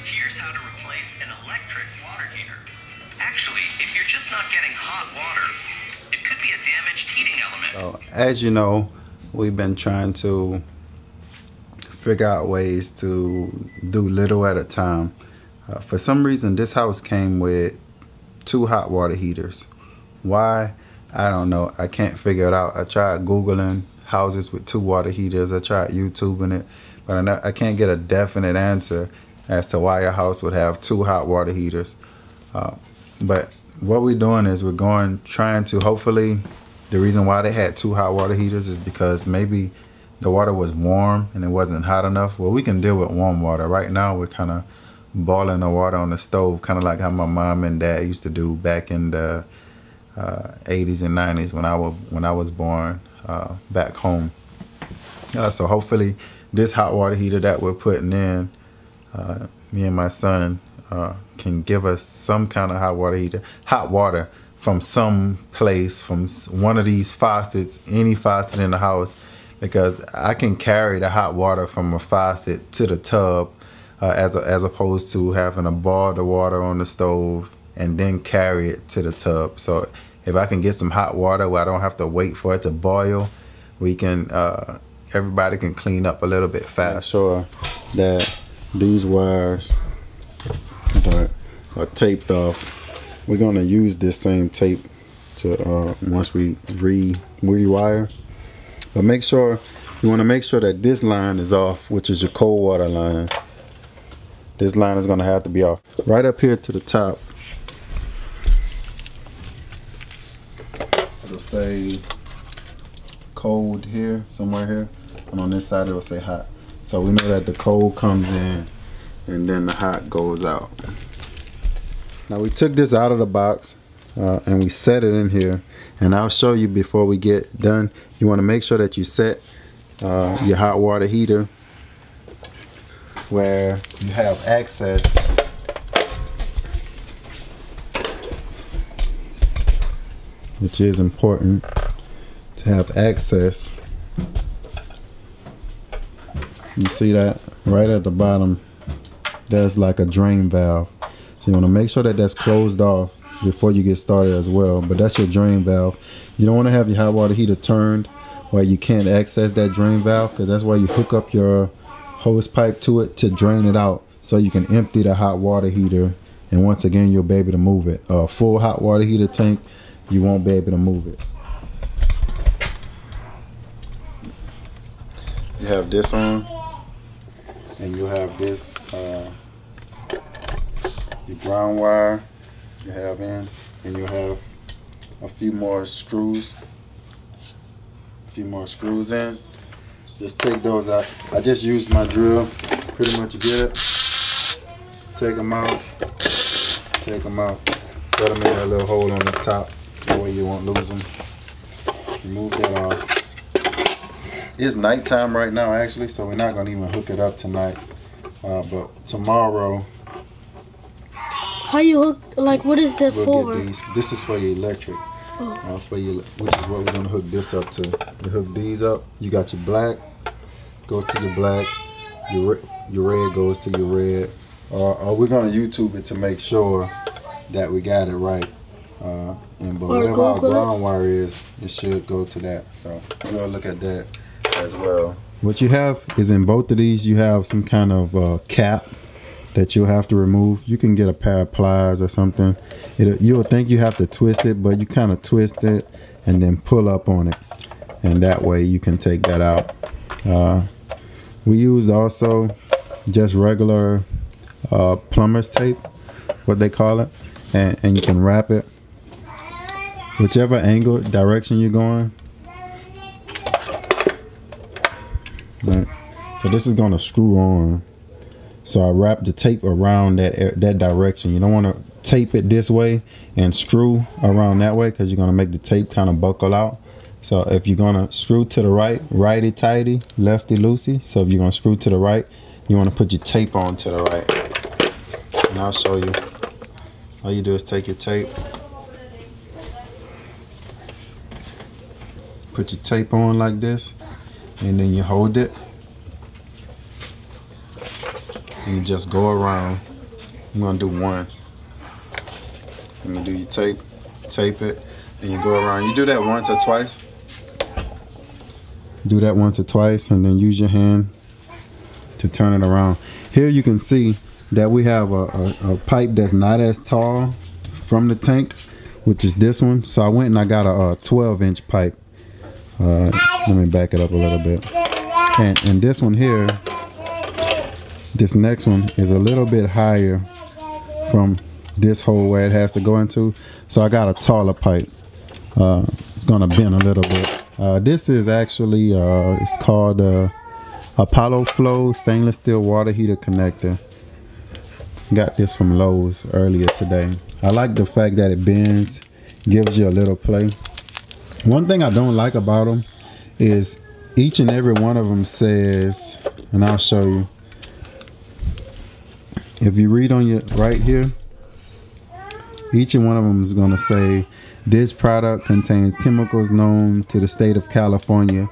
Here's how to replace an electric water heater. Actually, if you're just not getting hot water, it could be a damaged heating element. So, as you know, we've been trying to figure out ways to do little at a time. For some reason, this house came with 2 hot water heaters. Why? I don't know. I can't figure it out. I tried Googling houses with 2 water heaters. I tried YouTubing it, but I can't get a definite answer as to why a house would have 2 hot water heaters. But what we're doing is trying to hopefully, the reason why they had 2 hot water heaters is because maybe the water was warm and it wasn't hot enough. Well, we can deal with warm water. Right now, we're kind of boiling the water on the stove, kind of like how my mom and dad used to do back in the 80s and 90s when I was born back home. So hopefully this hot water heater that we're putting in, me and my son, can give us some kind of hot water from some place, from one of these faucets, any faucet in the house, because I can carry the hot water from a faucet to the tub as opposed to having to boil the water on the stove and then carry it to the tub. So if I can get some hot water where I don't have to wait for it to boil, we can everybody can clean up a little bit fast. Make sure that these wires are taped off. We're gonna use this same tape to once we rewire. But you want to make sure that this line is off, which is your cold water line. This line is going to have to be off. Right up here to the top, it'll say cold here, somewhere here, and on this side it'll say hot. So we know that the cold comes in and then the hot goes out. Now we took this out of the box and we set it in here, and I'll show you before we get done. You want to make sure that you set your hot water heater where you have access which is important to have access. You see that right at the bottom, there's like a drain valve, so you want to make sure that that's closed off before you get started as well. But that's your drain valve. You don't want to have your hot water heater turned where you can't access that drain valve, because that's why you hook up your hose pipe to it to drain it out, so you can empty the hot water heater, and once again you'll be able to move it. A full hot water heater tank, you won't be able to move it. You have this on, and you have this your ground wire you have in, and you have a few more screws in. Just take those out. I just used my drill pretty much to get it. Take them out, set them in that little hole on the top, that way you won't lose them. Remove that off. It's nighttime right now actually, so we're not gonna even hook it up tonight, but tomorrow. How you hook, like what is that for? Get these. This is for your electric. Which is what we're gonna hook this up to. You hook these up. You got your black, goes to your black. Your red goes to your red. Or we're gonna YouTube it to make sure that we got it right. But whatever our ground wire is, it should go to that. So we're gonna look at that as well. What you have is in both of these, you have some kind of cap that you'll have to remove. You can get a pair of pliers or something. You'll think you have to twist it, but you kind of twist it and then pull up on it, and that way you can take that out. We use also just regular plumber's tape, what they call it, and you can wrap it whichever angle direction you're going. Right. So this is going to screw on. So I wrap the tape around that direction. You don't want to tape it this way and screw around that way, because you're going to make the tape kind of buckle out. So if you're going to screw to the right, righty tighty, lefty loosey. So if you're going to screw to the right, you want to put your tape on to the right. And I'll show you. All you do is take your tape, put your tape on like this, and then you hold it. And you just go around I'm gonna do one. Let me do your tape it, and you go around. You do that once or twice. Do that once or twice, and then use your hand to turn it around. Here you can see that we have a pipe that's not as tall from the tank, which is this one. So I went and I got a 12-inch pipe. Let me back it up a little bit. And this one here, this next one is a little bit higher from this hole where it has to go into. So I got a taller pipe. It's gonna bend a little bit. This is actually, it's called Apollo Flow stainless steel water heater connector. Got this from Lowe's earlier today. I like the fact that it bends, gives you a little play. One thing I don't like about them is each and every one of them says, and I'll show you. If you read on your right here, each and one of them is going to say, this product contains chemicals known to the state of California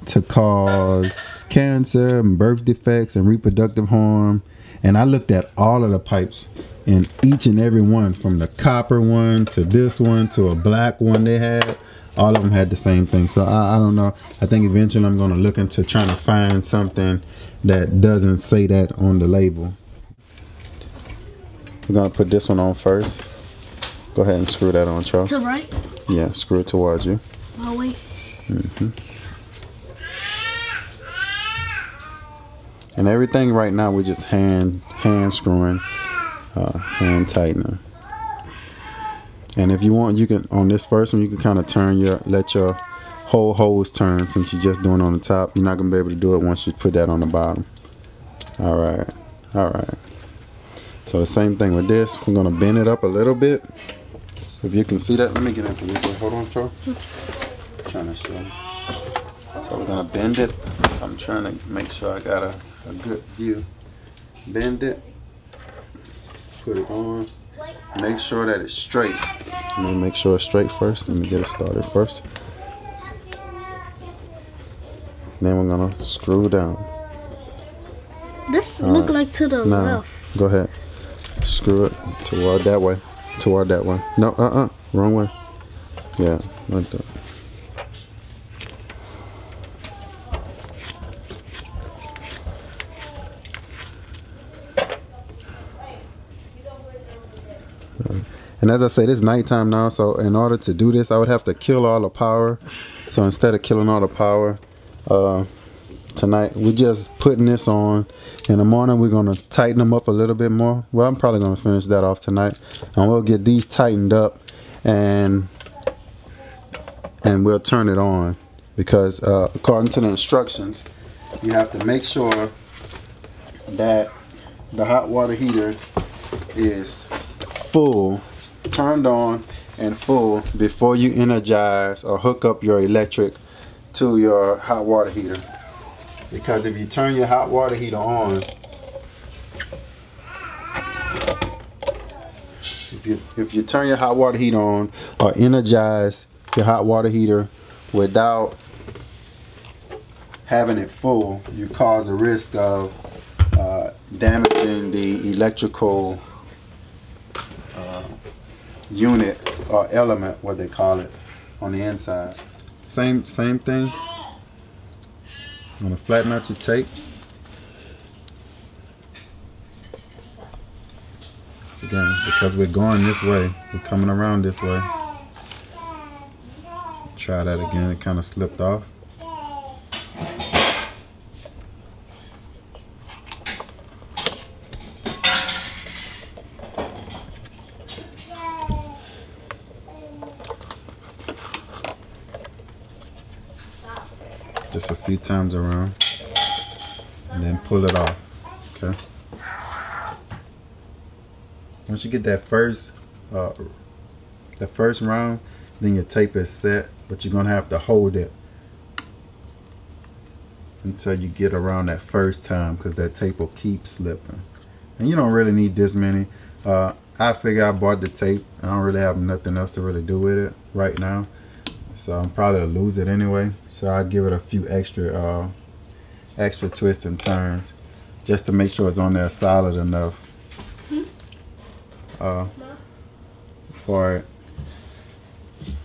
to cause cancer and birth defects and reproductive harm. And I looked at all of the pipes, and each and every one, from the copper one to this one to a black one they had, all of them had the same thing. So I don't know. I think eventually I'm going to look into trying to find something that doesn't say that on the label. We're going to put this one on first. Go ahead and screw that on, Charles. To right? Yeah, screw it towards you. Oh, wait. And everything right now we're just hand screwing, hand tightening. And if you want, you can, on this first one, you can kind of turn let your whole hose turn. Since you're just doing it on the top, you're not gonna be able to do it once you put that on the bottom. All right. So the same thing with this. We're gonna bend it up a little bit. If you can see that, let me get into this way. Hold on, Troy. I'm trying to show you. So we're gonna bend it. I'm trying to make sure I got a good view. Bend it. Put it on. Make sure that it's straight. Let me make sure it's straight first. Let me get it started first. Then we're gonna screw down. This look like to the left. Go ahead. Screw it toward that way. Toward that way. No, wrong way. Yeah, like that. And as I said, it's nighttime now, so in order to do this, I would have to kill all the power. So instead of killing all the power tonight, we're just putting this on. In the morning, we're going to tighten them up a little bit more. Well, I'm probably going to finish that off tonight. And we'll get these tightened up, and we'll turn it on. Because according to the instructions, you have to make sure that the hot water heater is full, turned on and full before you energize or hook up your electric to your hot water heater. Because if you turn your hot water heater on, if you turn your hot water heater on or energize your hot water heater without having it full, you cause a risk of damaging the electrical unit or element, what they call it, on the inside. Same thing. I'm gonna flatten out your tape. So again, because we're going this way, we're coming around this way. Try that again. It kind of slipped off. Just a few times around, and then pull it off. Okay. Once you get that first round, then your tape is set, but you're gonna have to hold it until you get around that first time, because that tape will keep slipping. And you don't really need this many. I figure I bought the tape. I don't really have nothing else to really do with it right now, so I'm probably gonna lose it anyway. So I'll give it a few extra twists and turns just to make sure it's on there solid enough. for it.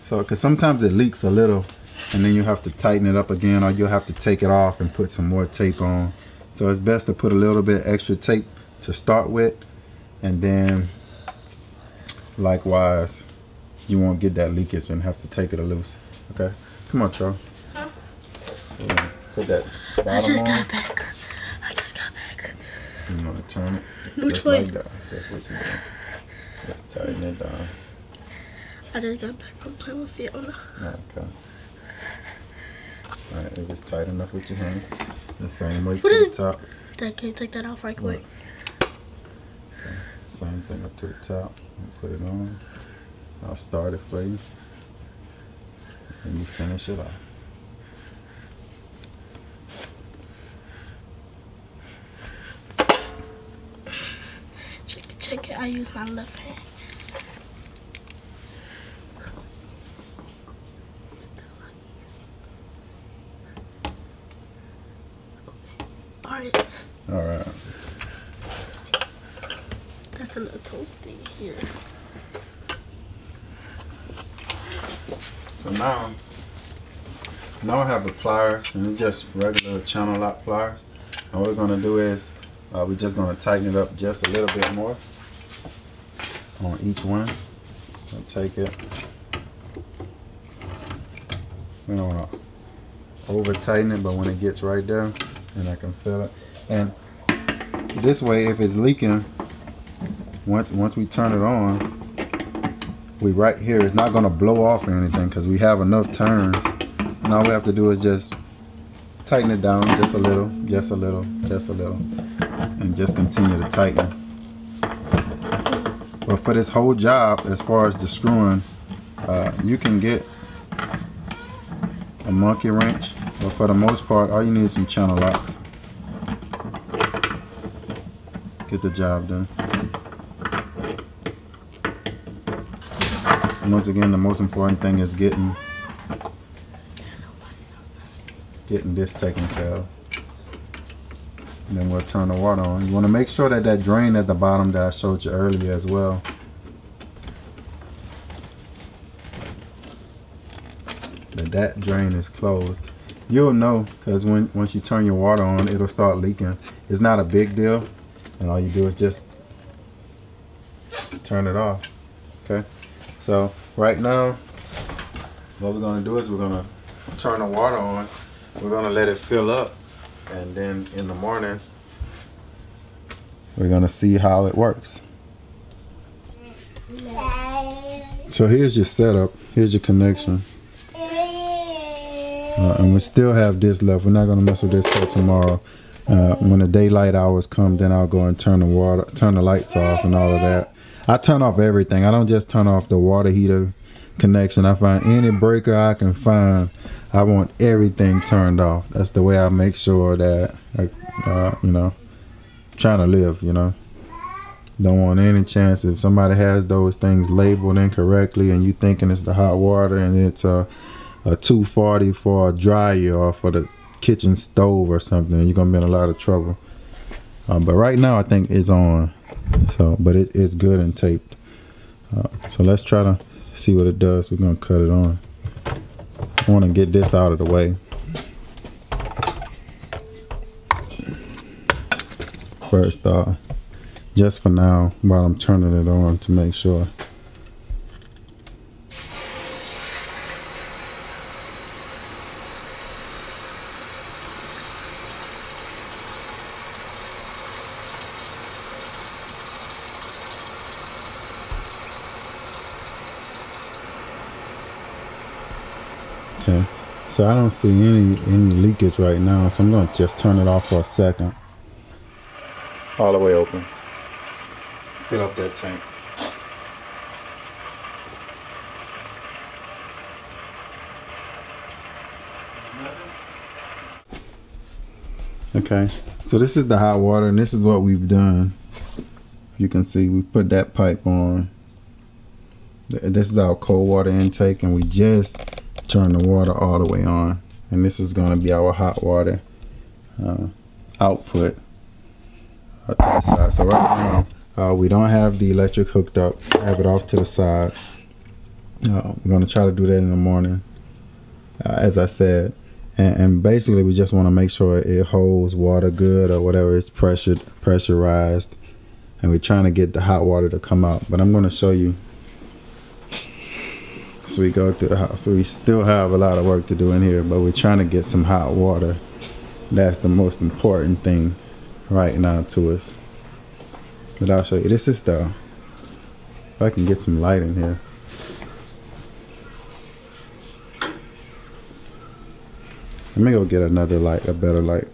So, because sometimes it leaks a little, and then you have to tighten it up again, or you'll have to take it off and put some more tape on. So it's best to put a little bit extra tape to start with, and then likewise you won't get that leakage and have to take it loose. Okay, come on, Tro. Huh? Put that bottom I just on. got back. I just got back. You want to turn it Which just way? like that. That's what you do. Just tighten it down. I just got back from playing with Fiona. Okay. Alright, it was tight enough with your hand. The same way to What is- the top. Dad, can you take that off right quick? Okay. Same thing up to the top. And put it on. I'll start it for you. And you finish it off. Check it. I use my left hand. Alright. Alright. That's a little toasty here. So now I have the pliers, and it's just regular channel lock pliers. And what we're gonna do is we're just gonna tighten it up just a little bit more on each one. So take it. We don't wanna over tighten it, but when it gets right there, and I can feel it. And this way, if it's leaking, once we turn it on, we right here, it's not gonna blow off or anything because we have enough turns. And all we have to do is just tighten it down just a little, just a little, just a little, and just continue to tighten. But for this whole job, as far as the screwing, you can get a monkey wrench, but for the most part, all you need is some channel locks. Get the job done. Once again, the most important thing is getting this taken care of. And then we'll turn the water on. You want to make sure that that drain at the bottom that I showed you earlier as well, that drain is closed. You'll know because once you turn your water on, it'll start leaking. It's not a big deal, and all you do is just turn it off. Okay. So right now, what we're gonna do is we're gonna turn the water on. We're gonna let it fill up, and then in the morning, we're gonna see how it works. So here's your setup. Here's your connection. And we still have this left. We're not gonna mess with this till tomorrow. When the daylight hours come, then I'll go and turn the lights off and all of that. I turn off everything. I don't just turn off the water heater connection. I find any breaker I can find. I want everything turned off. That's the way I make sure that you know, trying to live, you know. Don't want any chance if somebody has those things labeled incorrectly and you thinking it's the hot water and it's a 240 for a dryer or for the kitchen stove or something, you're gonna be in a lot of trouble. But right now I think it's on. So, but it's good and taped. So let's try to see what it does. We're gonna cut it on. I want to get this out of the way. First off, just for now, while I'm turning it on to make sure. Okay, so I don't see any leakage right now, so I'm gonna just turn it off for a second. All the way open. Fill up that tank. Okay, so this is the hot water, and this is what we've done. You can see we put that pipe on. This is our cold water intake, and we just turn the water all the way on, and this is going to be our hot water output to the side. So right now We don't have the electric hooked up. I have it off to the side. We're gonna try to do that in the morning, as I said. And basically we just want to make sure it holds water good, or whatever, it's pressurized, and we're trying to get the hot water to come out. But I'm going to show you. So we go through the house, so we still have a lot of work to do in here, but we're trying to get some hot water. That's the most important thing right now to us. But I'll show you. This is the, if I can get some light in here. Let me go get another light, a better light.